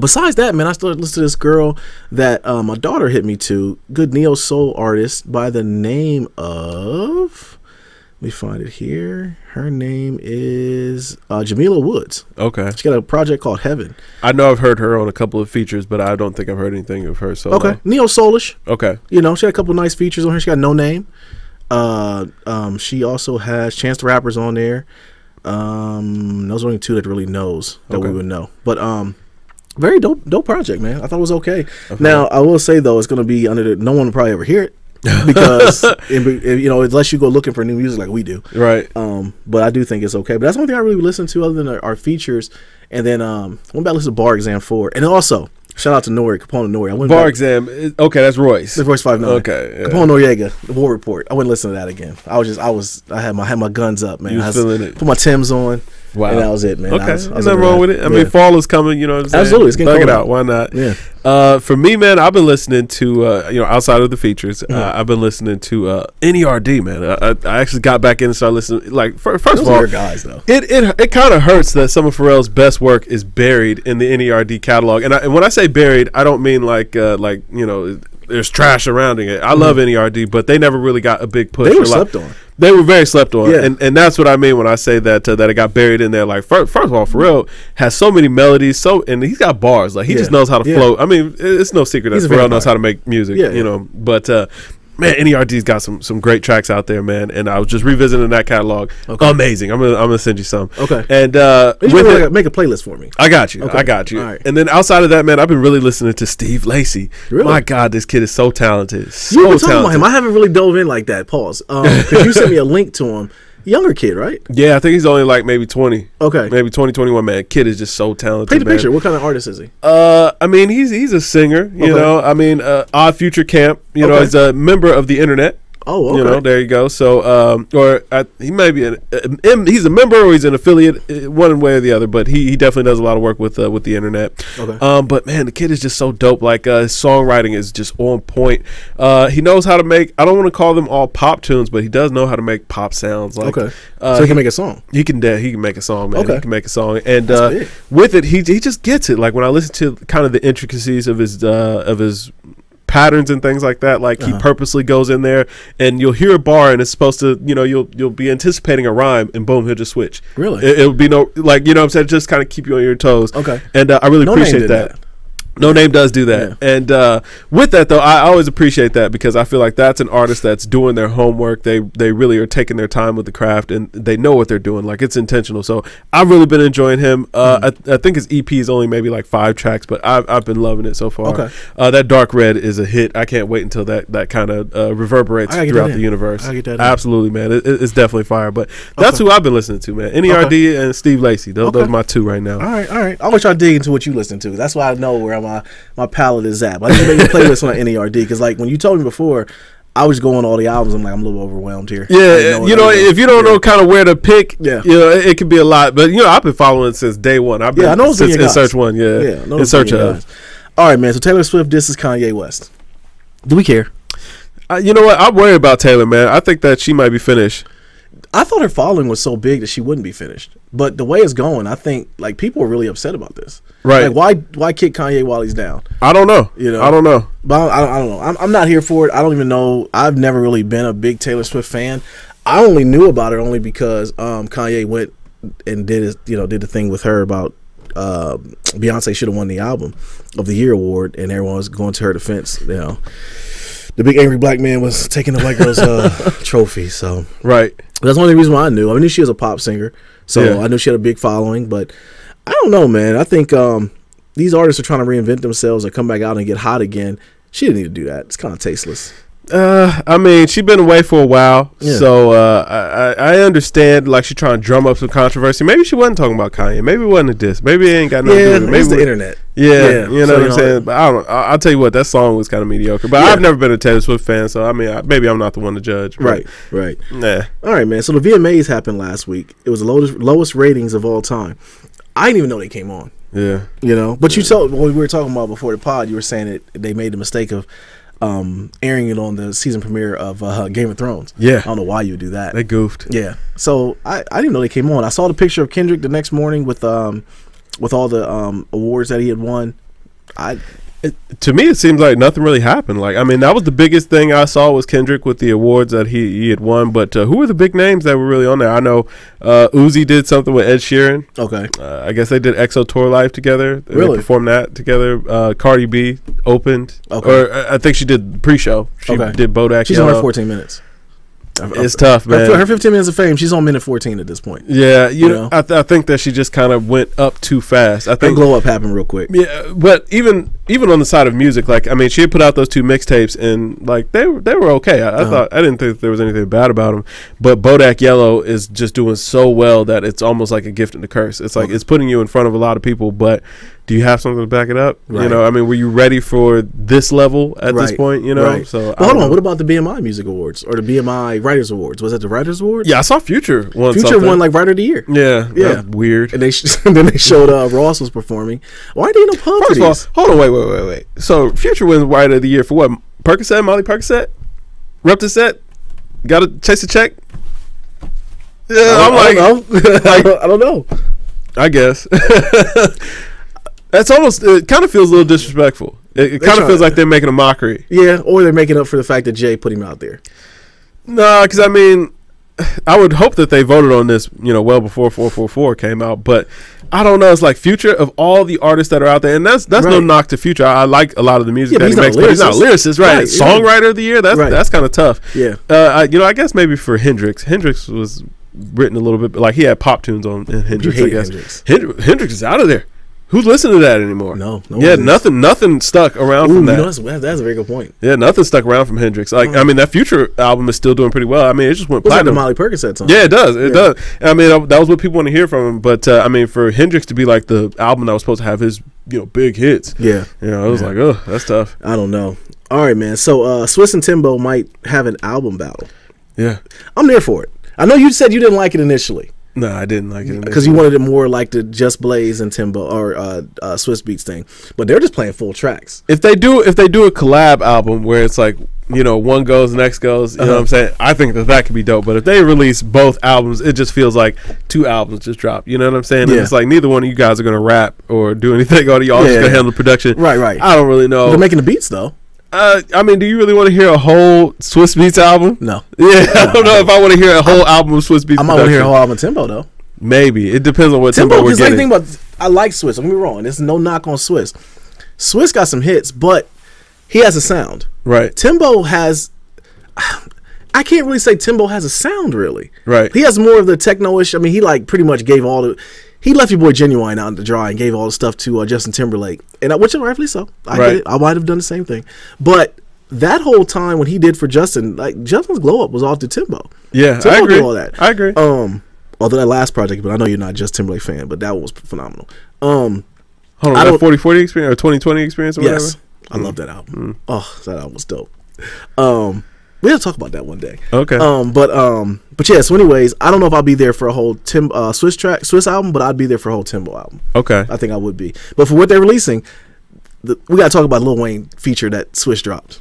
Besides that, man, I started listening to this girl that my daughter hit me to. Good neo soul artist by the name of. Let me find it here. Her name is Jamila Woods. Okay. She got a project called Heaven. I know I've heard her on a couple of features, but I don't think I've heard anything of her solo. Okay. Neo soulish. Okay. She had a couple of nice features on her. She got No Name. She also has Chance the Rapper's on there. Those are only two that really knows that we would know. But very dope project, man. I thought it was okay. Now I will say though, it's gonna be under no one will probably ever hear it because unless you go looking for new music like we do, right? But I do think it's okay. But that's the only thing I really listen to other than our features. And then one about listen to Bar Exam 4, and then also. Shout out to Nori, Capone and Nori. Bar Exam. Okay, that's Royce. That's Royce 5'9". Okay. Yeah. Capone Noriega, The War Report. I wouldn't listen to that again. I had my guns up, man. You was feeling it. Put my Timbs on. Wow. And that was it, man. Okay. There's nothing wrong with it. I mean, fall is coming, you know what I'm saying? Absolutely. It's getting cold. It out. Why not? Yeah. For me, man, I've been listening to, outside of the features, I've been listening to NERD, man. I actually got back in and started listening. Like, first of all, guys, though. It kind of hurts that some of Pharrell's best work is buried in the NERD catalog. And when I say buried, I don't mean like there's trash surrounding it. I love NERD, but they never really got a big push. They were slept on. They were very slept on, yeah. and that's what I mean when I say that it got buried in there. Like first of all, Pharrell has so many melodies, and he's got bars. Like he just knows how to flow. I mean, it's no secret that Pharrell knows how to make music. But man, NERD's got some great tracks out there, man. And I was just revisiting that catalog. Okay. Amazing. I'm gonna send you some. Okay. And make a playlist for me. I got you. Okay. I got you. All right. And then outside of that, man, I've been really listening to Steve Lacy. Really? My God, this kid is so talented. You've been talking about him. I haven't really dove in like that. Pause. Because you sent me a link to him. Younger kid, right? Yeah, I think he's only like maybe 20. Okay. Maybe 20, 21, man. Kid is just so talented. Paint the picture. What kind of artist is he? I mean, he's a singer, you know. I mean, Odd Future Camp, you know, is a member of the internet. Oh, okay. You know, there you go. So, he may be he's a member or he's an affiliate, one way or the other. But he definitely does a lot of work with the internet. Okay. But man, the kid is just so dope. Like his songwriting is just on point. He knows how to make. I don't want to call them all pop tunes, but he does know how to make pop sounds. Like, okay. So he can make a song. He can make a song, man. Okay. He can make a song, and with it, he just gets it. Like when I listen to kind of the intricacies of his patterns and things like that, like he purposely goes in there and you'll hear a bar and it's supposed to, you know, you'll be anticipating a rhyme and boom, he'll just switch. Really? It'll be no, like, you know what I'm saying, just kind of keep you on your toes. Okay. And I really appreciate that. No Name does do that. Yeah. And with that, though, I always appreciate that because I feel like that's an artist that's doing their homework. They really are taking their time with the craft and they know what they're doing. Like, it's intentional. So I've really been enjoying him. I think his EP is only maybe like 5 tracks, but I've been loving it so far. Okay. That Dark Red is a hit. I can't wait until that kind of reverberates throughout the universe. Absolutely, man. It's definitely fire. But that's who I've been listening to, man. NERD and Steve Lacy. Those are my two right now. All right. I wish I dig into what you listen to. That's why I know where my palette is at. But I need to make a playlist on NERD because, like, when you told me before, I was going all the albums. I'm a little overwhelmed here. Yeah, if you don't know kind of where to pick, you know, it could be a lot. But I've been following since day one. I've been I know since In Search One. In Search of. All right, man. So Taylor Swift disses Kanye West. Do we care? You know what? I'm worried about Taylor, man. I think that she might be finished. I thought her following was so big that she wouldn't be finished. But the way it's going, I think like people are really upset about this. Right? Like why kick Kanye while he's down? I don't know. I don't know. But I don't know. I'm not here for it. I don't even know. I've never really been a big Taylor Swift fan. I only knew about it only because Kanye went and did the thing with her about Beyonce should have won the Album of the Year award, and everyone was going to her defense. You know, the big angry black man was taking the white girl's trophy. So right. That's the only reason why I knew. I knew she was a pop singer, so I knew she had a big following. But I don't know, man. I think these artists are trying to reinvent themselves and come back out and get hot again. She didn't need to do that. It's kind of tasteless. I mean, she's been away for a while, so I understand. Like, she's trying to drum up some controversy. Maybe she wasn't talking about Kanye. Maybe it wasn't a diss. Maybe it ain't got nothing to do with it. Maybe it's the internet. Yeah, you know what I'm saying. But I don't. I'll tell you what, that song was kind of mediocre. But I've never been a Taylor Swift fan, so I mean, maybe I'm not the one to judge. Right. Nah. All right, man. So the VMAs happened last week. It was the lowest ratings of all time. I didn't even know they came on. Yeah. You know, but you told when we were talking about before the pod, you were saying that they made the mistake of airing it on the season premiere of Game of Thrones. Yeah. I don't know why you would do that. They goofed. Yeah. So I didn't know they came on. I saw the picture of Kendrick the next morning with all the awards that he had won. To me, it seems like nothing really happened. Like, I mean, that was the biggest thing I saw was Kendrick with the awards that he had won. But who were the big names that were really on there? I know Uzi did something with Ed Sheeran. Okay. I guess they did EXO Tour Live together. Really? They performed that together. Cardi B opened. Okay. Or I think she did pre-show. She did Bodak She's on her 14 minutes. It's tough, man. Her 15 minutes of fame, she's on minute 14 at this point. Yeah, you know, I think that she just kind of went up too fast. I think her glow up happened real quick. Yeah, but even on the side of music, like, I mean, she had put out those 2 mixtapes, and like they were okay. I didn't think there was anything bad about them. But Bodak Yellow is just doing so well that it's almost like a gift and a curse. It's like it's putting you in front of a lot of people, but do you have something to back it up? Right. You know, I mean, were you ready for this level at this point? You know, so hold on. What about the BMI Music Awards or the BMI Writers Awards? Was that the Writers Awards? Yeah, I saw Future won. Future won like Writer of the Year. Yeah. Weird. And then they showed Ross was performing. Why didn't no pub? First of all, hold on, wait. So Future wins Writer of the Year for what? Percocet, Molly Percocet, Repticet. Got to chase a check. Yeah, I don't know. I guess. That's almost. It kind of feels a little disrespectful. It kind of feels like they're making a mockery. Yeah, or they're making up for the fact that Jay put him out there. No, because I mean, I would hope that they voted on this, you know, well before 444 came out. But I don't know. It's like Future, of all the artists that are out there, and that's no knock to Future. I like a lot of the music that he makes, but he's not a lyricist, right? Songwriter of the Year. That's kind of tough. Yeah. You know, I guess maybe for Hendrix. Hendrix was written a little bit, like he had pop tunes on Hendrix. I guess Hendrix is out of there. Who's listening to that anymore? No yeah, nothing stuck around from that. You know, that's a very good point. Yeah, nothing stuck around from Hendrix. Like, I mean, that Future album is still doing pretty well. I mean, it just went platinum. Like the Molly Percocet song. Yeah, it does. It does. I mean, that was what people want to hear from him. But I mean, for Hendrix to be like the album that was supposed to have his, you know, big hits. Yeah, you know, it was like, oh, that's tough. I don't know. All right, man. So Swizz and Timbo might have an album battle. Yeah, I'm there for it. I know you said you didn't like it initially. No, I didn't like it because you wanted it more like the Just Blaze and Timbo or Swizz Beatz thing, but they're just playing full tracks. If they do a collab album where it's like, you know, one goes, the next goes, you know what I'm saying? I think that could be dope. But if they release both albums, it just feels like 2 albums just dropped. You know what I'm saying? And it's like neither one of you guys are gonna rap or do anything. Or y'all just gonna handle the production. Right. I don't really know. They're making the beats though. I mean, do you really want to hear a whole Swizz Beatz album? No. Yeah, I don't know if I want to hear a whole album of Swizz Beatz. I might want to hear a whole album of Timbo though. Maybe it depends on what Timbo we're getting. Thing about, I like Swizz. Don't get me wrong. There's no knock on Swizz. Swizz got some hits, but he has a sound. Right. Timbo has. I can't really say Timbo has a sound really. Right. He has more of the techno-ish. I mean, he like pretty much gave all the. He left your boy Genuine out to dry and gave all the stuff to Justin Timberlake, and which rightfully so. I get it. I might have done the same thing, but that whole time when he did for Justin, like Justin's glow up was off to Timbo. Yeah, Timbo I agree. did all that. I agree. Although that last project, but I know you're not just Timberlake fan, but that one was phenomenal. Hold on, that 40/40 experience or 20/20 experience or whatever? Yes. I love that album. Oh, that album was dope. We'll talk about that one day. Okay. But yeah, so anyways, I don't know if I'll be there for a whole Swizz album, but I'd be there for a whole Timbo album. Okay. I think I would be. But for what they're releasing, we gotta talk about Lil Wayne feature that Swizz dropped.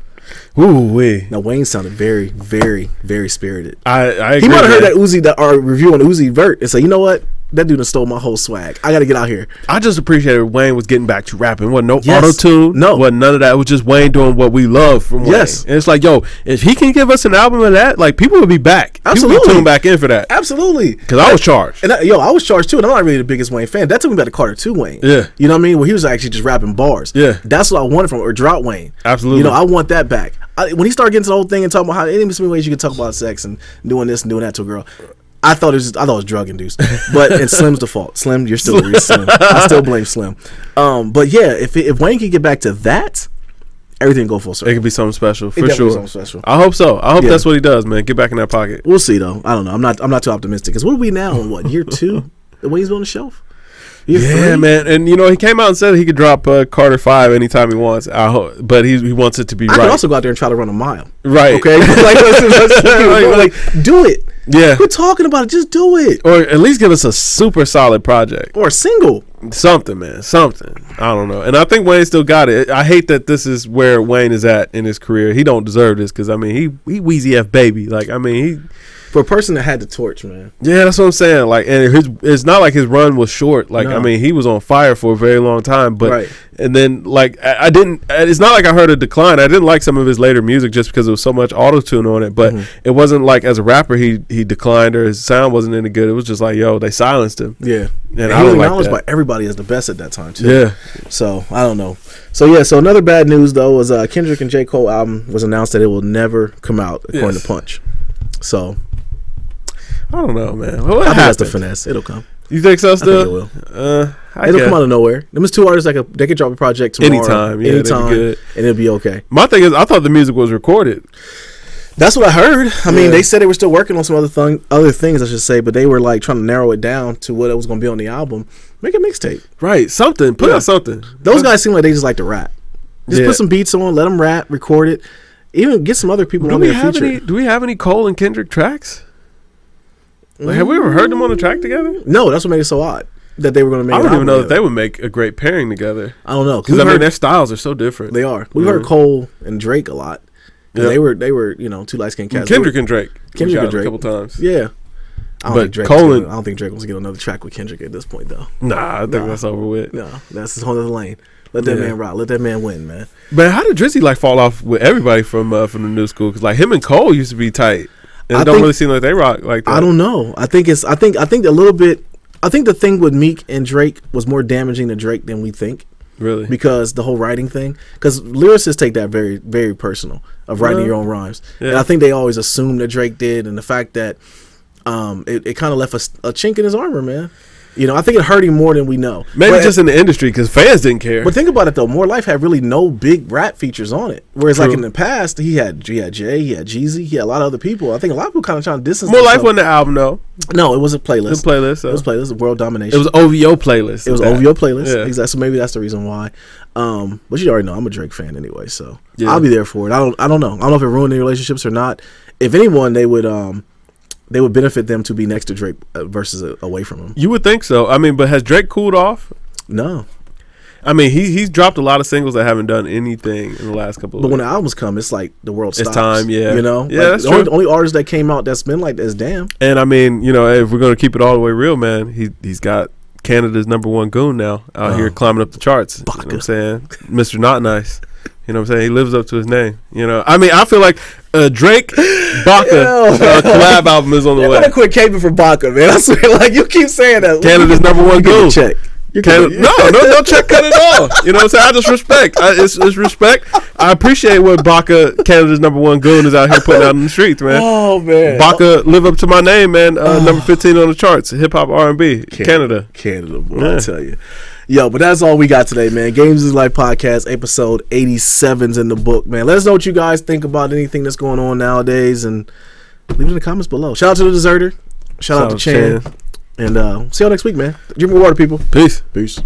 Ooh wee. Now Wayne sounded very, very, very spirited. I agree. He might have heard that our review on Uzi Vert and say, you know what? That dude stole my whole swag. I got to get out here. I just appreciated Wayne was getting back to rapping. Wasn't no auto-tune. No. Wasn't none of that. It was just Wayne doing what we love from Wayne. Yes. And it's like, yo, if he can give us an album of that, like, people would be back. Absolutely. People would tune back in for that. Absolutely. Because I was charged. And I was charged too, and I'm not really the biggest Wayne fan. That took me back to Carter 2 Wayne. Yeah. You know what I mean? Where he was actually just rapping bars. Yeah. That's what I wanted from, or Drought Wayne. Absolutely. You know, I want that back. When he started getting to the whole thing and talking about how any ways you can talk about sex and doing this and doing that to a girl, I thought it was drug induced, but it's Slim's default. Slim, you're still Slim. I still blame Slim. But yeah, if Wayne can get back to that, everything go full circle. It could be something special for sure. Something special. I hope so. I hope that's what he does, man. Get back in that pocket. We'll see though. I don't know. I'm not too optimistic. Because what are we now? In what, year 2? The Wayne's on the shelf. Yeah, man, and you know he came out and said he could drop Carter 5 anytime he wants. But he wants it to be right. I could also go out there and try to run a mile. Right. Okay. like, do it. Yeah. Quit talking about it. Just do it. Or at least give us a super solid project. Or a single. Something, man. Something. I don't know. And I think Wayne still got it. I hate that this is where Wayne is at in his career. He don't deserve this because, I mean, he Weezy F baby. Like, I mean, he... For a person that had the torch, man. Yeah, that's what I'm saying. Like, and it's not like his run was short. Like, no. I mean, he was on fire for a very long time. But and then, like, I didn't. It's not like I heard a decline. I didn't like some of his later music just because there was so much auto tune on it. But it wasn't like as a rapper he declined or his sound wasn't any good. It was just like, yo, they silenced him. Yeah, and he was acknowledged by everybody as the best at that time too. Yeah. So I don't know. So yeah. So another bad news though was Kendrick and J. Cole album was announced that it will never come out according to Punch. So I don't know, man. I think it's the finesse. It'll come. You think so? Still, I think it will. It'll come out of nowhere. Them is two artists they could drop a project tomorrow, anytime, and it'll be okay. My thing is, I thought the music was recorded. That's what I heard. I mean, they said they were still working on some other things, I should say, but they were like trying to narrow it down to what it was going to be on the album. Make a mixtape, right? Something. Put out something. Those guys seem like they just like to rap. Just put some beats on, let them rap, record it, even get some other people on their feature. Do we have any Cole and Kendrick tracks? Like, have we ever heard them on a track together? No, that's what made it so odd that they were going to make. I don't even know that they would make a great pairing together. I don't know because I mean their styles are so different. They are. We've heard Cole and Drake a lot. Yep. They were two light skinned cats. Kendrick and Drake. Kendrick and Drake a couple times. Yeah. I don't think Drake wants to get another track with Kendrick at this point though. Nah, I think that's over with. No, that's his whole other lane. Let that man rock. Let that man win, man. But how did Drizzy like fall off with everybody from the new school? Because like him and Cole used to be tight. And it don't really seem like they rock like that. I don't know. I think a little bit. I think the thing with Meek and Drake was more damaging to Drake than we think. Really? Because the whole writing thing. Because lyricists take that very, very personal of writing your own rhymes. Yeah. And I think they always assume that Drake did, and the fact that it kind of left a chink in his armor, man. You know, I think it hurt him more than we know. Maybe just in the industry because fans didn't care. But think about it though. More Life had really no big rap features on it. Whereas like in the past, he had Jay, he had Jeezy, he had a lot of other people. I think a lot of people kind of trying to distance. More Life wasn't the album though. No, it was a playlist. It was a playlist. It was a playlist. World Domination. It was OVO playlist. It was OVO playlist. Yeah. Exactly. So maybe that's the reason why. But you already know I'm a Drake fan anyway, so I'll be there for it. I don't know. I don't know if it ruined any relationships or not. If anyone, they would benefit them to be next to Drake versus away from him. You would think so. I mean, but has Drake cooled off? No. I mean, he's dropped a lot of singles that haven't done anything in the last couple of weeks. But when the albums come, it's like the world stops. It's time, yeah. You know? Yeah, that's true. The only artist that came out that's been like this, Damn. And I mean, you know, if we're going to keep it all the way real, man, he's got Canada's #1 goon now out here climbing up the charts. Baka. You know what I'm saying? Mr. Not Nice. You know what I'm saying? He lives up to his name. You know, I mean, I feel like Drake Baka collab album is on the way. I quit caping for Baka, man. I swear, like you keep saying that. Canada's #1 goon. Check. No check cut at all. You know what I'm saying? I just respect. It's respect. I appreciate what Baka, Canada's #1 goon, is out here putting out in the streets, man. Oh man, Baka, live up to my name, man. Number 15 on the charts, hip hop R&B, Canada, boy. I tell you. Yo, but that's all we got today, man. Games is Life podcast, episode 87's in the book, man. Let us know what you guys think about anything that's going on nowadays, and leave it in the comments below. Shout out to the Deserter. Shout out to Chan. And see y'all next week, man. Drink more water, people. Peace. Peace.